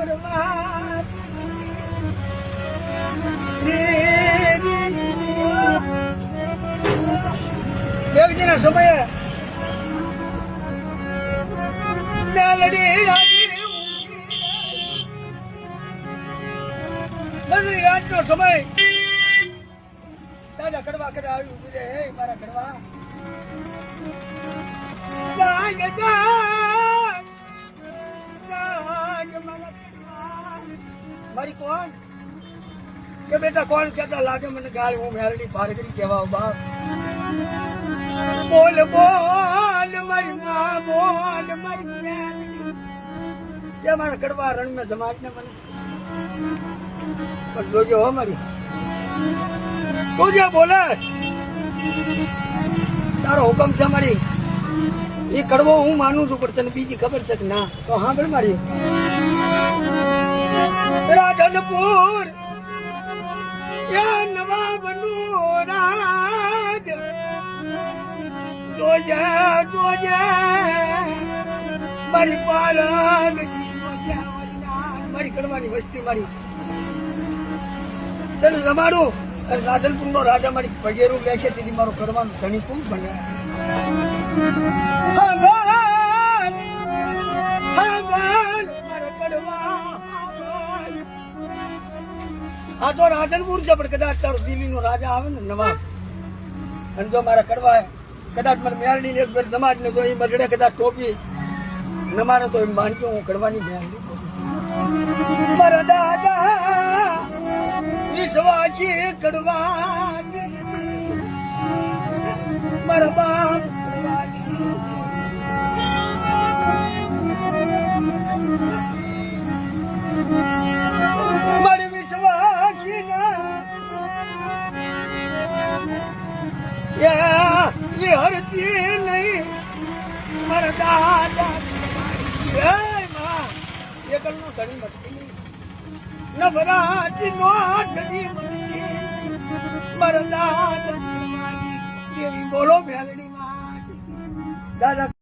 કડવા દેવજીના સમયે રાતનો સમય દાદા કડવા કરે આવી ઉભી રે હે મારા કડવા મારી કોણ કે બેટા કોણ કેતા લાગે મને ગાળ હું મેરડી પારગરી કેવા બાપ બોલ બોલ મારી માં બોલ મારી મેરડી કે મારા કડવા રણ મેં સમાજ ને મને પણ જોજો હો મારી તું જે બોલે તારો હુકમ છે મારી એ કડવો હું માનું છું પણ તને બીજી ખબર છે કે ના તો સાંભળ મારી રાધનપુર નવાબનું રાજ જોજે જોજે મારી પાલન મારી કડવાની વસ્તી મારી તને જમાડું અને રાધનપુર નો રાજા મારી પગેરું લે છે તેથી મારો કડવાનું ધણી તું બને આ તો રાધનપુર છે પણ કદાચ તારો દિલ્હી નો રાજા આવે ને નવાબ અને જો મારા કડવા કદાચ મને મેરડી ને એક બેર સમાજ ને તો એ મરડે કદાચ ટોપી ન મારે તો એમ માનજો હું કડવાની મેરડી મારા દાદા વિશ્વાસી કડવા મારા બાપ કડવાની મારી વિશ્વાસી ના હરતી નહીં મારા દાદા એકલ નો ઘણી મટકી નહીં નવરાત્રી નો ઘણી મટકી મારા દાદા દેવી બોલો મેલડી માં દાદા